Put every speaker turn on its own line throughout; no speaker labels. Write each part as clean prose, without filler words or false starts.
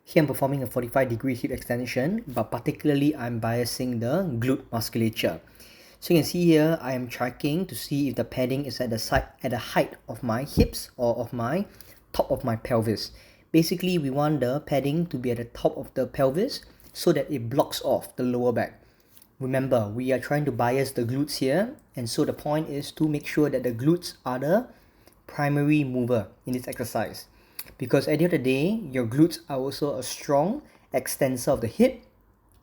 Here I'm performing a 45-degree hip extension, but particularly I'm biasing the glute musculature. So you can see here I am tracking to see if the padding is at the height of my hips or of my top of my pelvis. Basically, we want the padding to be at the top of the pelvis so that it blocks off the lower back. Remember, we are trying to bias the glutes here, and so the point is to make sure that the glutes are the primary mover in this exercise. Because at the end of the day, your glutes are also a strong extensor of the hip,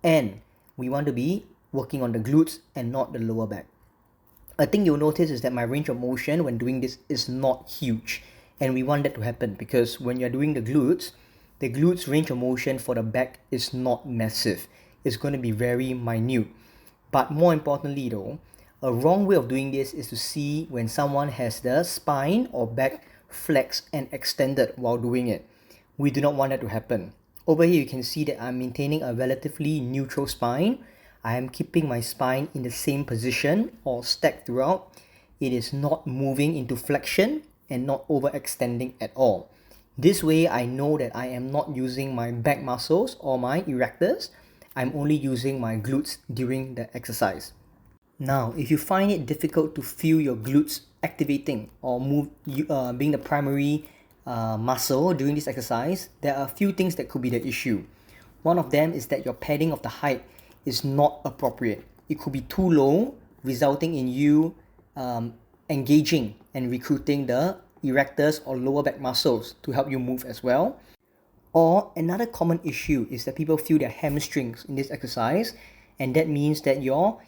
and we want to be working on the glutes and not the lower back. A thing you'll notice is that my range of motion when doing this is not huge, and we want that to happen because when you're doing the glutes range of motion for the back is not massive. It's going to be very minute. But more importantly though, a wrong way of doing this is to see when someone has the spine or back flexed and extended while doing it. We do not want that to happen. Over here you can see that I'm maintaining a relatively neutral spine. I am keeping my spine in the same position or stacked throughout. It is not moving into flexion and not overextending at all. This way I know that I am not using my back muscles or my erectors. I'm only using my glutes during the exercise. Now, if you find it difficult to feel your glutes activating or being the primary muscle during this exercise, there are a few things that could be the issue. One of them is that your padding of the height is not appropriate. It could be too low, resulting in you engaging and recruiting the erectors or lower back muscles to help you move as well. Or another common issue is that people feel their hamstrings in this exercise, and that means that your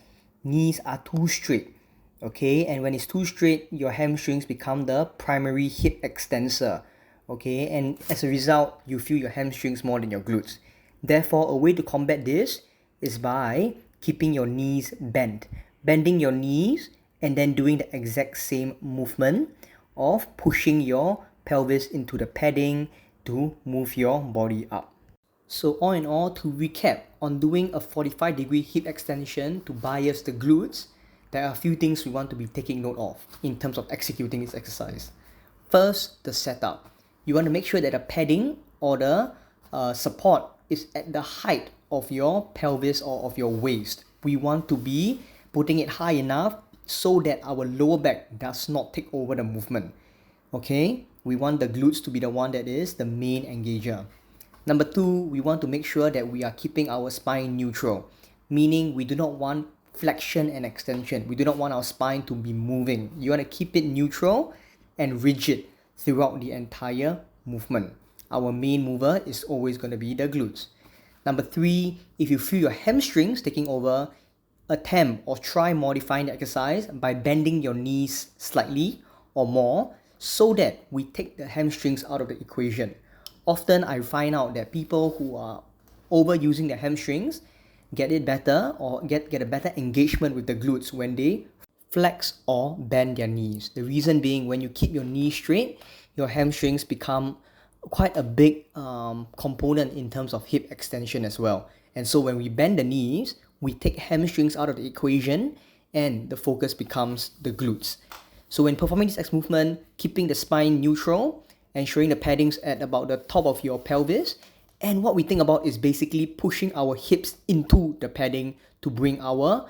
knees are too straight. Okay, and when it's too straight, your hamstrings become the primary hip extensor. Okay, and as a result, you feel your hamstrings more than your glutes. Therefore, a way to combat this is by keeping your knees bent, bending your knees, and then doing the exact same movement of pushing your pelvis into the padding to move your body up. So all in all, to recap on doing a 45-degree hip extension to bias the glutes, there are a few things we want to be taking note of in terms of executing this exercise. First, the setup. You want to make sure that the padding or the support is at the height of your pelvis or of your waist. We want to be putting it high enough so that our lower back does not take over the movement. Okay, we want the glutes to be the one that is the main engager. Number two, we want to make sure that we are keeping our spine neutral, meaning we do not want flexion and extension. We do not want our spine to be moving. You want to keep it neutral and rigid throughout the entire movement. Our main mover is always going to be the glutes. Number three, if you feel your hamstrings taking over, attempt or try modifying the exercise by bending your knees slightly or more so that we take the hamstrings out of the equation. Often I find out that people who are overusing their hamstrings get it better or get a better engagement with the glutes when they flex or bend their knees. The reason being, when you keep your knees straight, your hamstrings become quite a big component in terms of hip extension as well. And so when we bend the knees, we take hamstrings out of the equation and the focus becomes the glutes. So when performing this X movement, keeping the spine neutral, ensuring the padding's at about the top of your pelvis, and what we think about is basically pushing our hips into the padding to bring our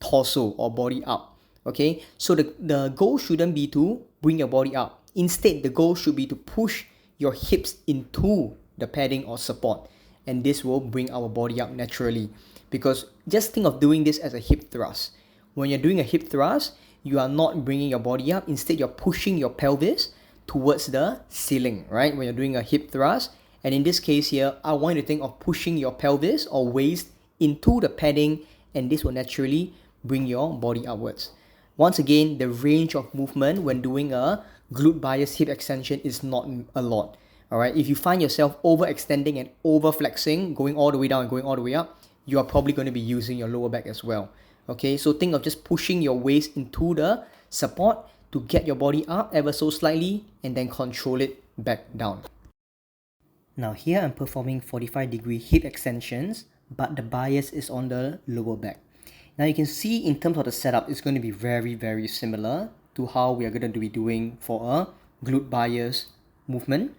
torso or body up. Okay, so the goal shouldn't be to bring your body up. Instead, the goal should be to push your hips into the padding or support, and this will bring our body up naturally. Because just think of doing this as a hip thrust. When you're doing a hip thrust, you are not bringing your body up. Instead, you're pushing your pelvis towards the ceiling, right? When you're doing a hip thrust. And in this case here, I want you to think of pushing your pelvis or waist into the padding, and this will naturally bring your body upwards. Once again, the range of movement when doing a glute bias hip extension is not a lot. Alright, if you find yourself overextending and over flexing, going all the way down and going all the way up, you are probably going to be using your lower back as well. Okay, so think of just pushing your waist into the support to get your body up ever so slightly and then control it back down. Now here I'm performing 45-degree hip extensions, but the bias is on the lower back. Now you can see in terms of the setup, it's going to be very, very similar to how we are going to be doing for a glute bias movement.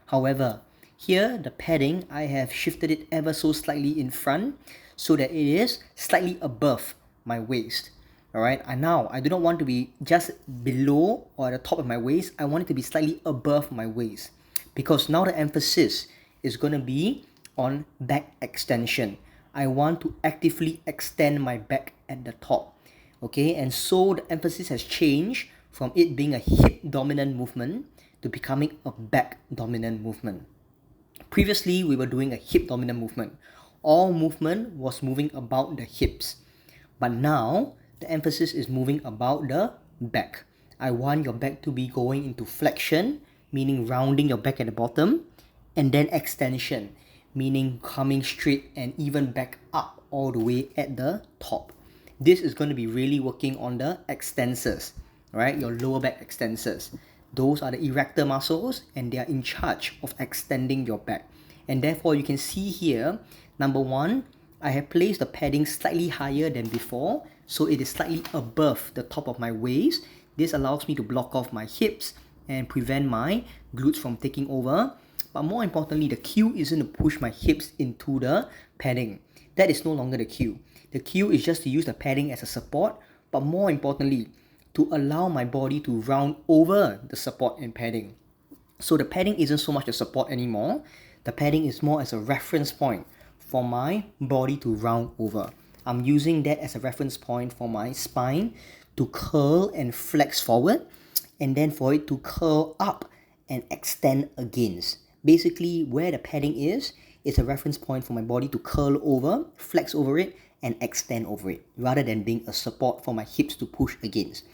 However, Here, the padding, I have shifted it ever so slightly in front so that it is slightly above my waist. Alright, and now I do not want to be just below or at the top of my waist. I want it to be slightly above my waist because now the emphasis is going to be on back extension. I want to actively extend my back at the top. Okay, and so the emphasis has changed from it being a hip dominant movement to becoming a back dominant movement. Previously, we were doing a hip dominant movement. All movement was moving about the hips. But now, the emphasis is moving about the back. I want your back to be going into flexion, meaning rounding your back at the bottom, and then extension, meaning coming straight and even back up all the way at the top. This is going to be really working on the extensors, right? Your lower back extensors. Those are the erector muscles and they are in charge of extending your back. And therefore, you can see here, number one, I have placed the padding slightly higher than before, so it is slightly above the top of my waist. This allows me to block off my hips and prevent my glutes from taking over. But more importantly, the cue isn't to push my hips into the padding. That is no longer the cue. The cue is just to use the padding as a support, but more importantly, to allow my body to round over the support and padding. So the padding isn't so much a support anymore. The padding is more as a reference point for my body to round over. I'm using that as a reference point for my spine to curl and flex forward, and then for it to curl up and extend against. Basically, where the padding is a reference point for my body to curl over, flex over it, and extend over it, rather than being a support for my hips to push against.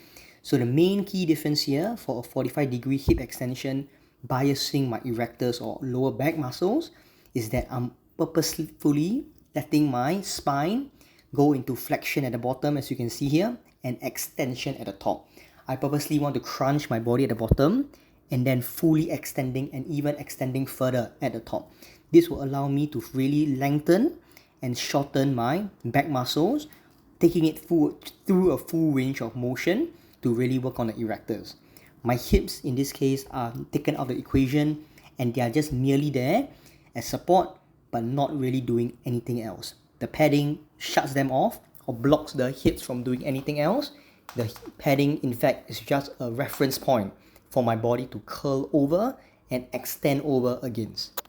So the main key difference here for a 45-degree hip extension, biasing my erectors or lower back muscles, is that I'm purposefully letting my spine go into flexion at the bottom, as you can see here, and extension at the top. I purposely want to crunch my body at the bottom and then fully extending and even extending further at the top. This will allow me to really lengthen and shorten my back muscles, taking it through a full range of motion to really work on the erectors. My hips in this case are taken out of the equation and they are just merely there as support but not really doing anything else. The padding shuts them off or blocks the hips from doing anything else. The padding in fact is just a reference point for my body to curl over and extend over against.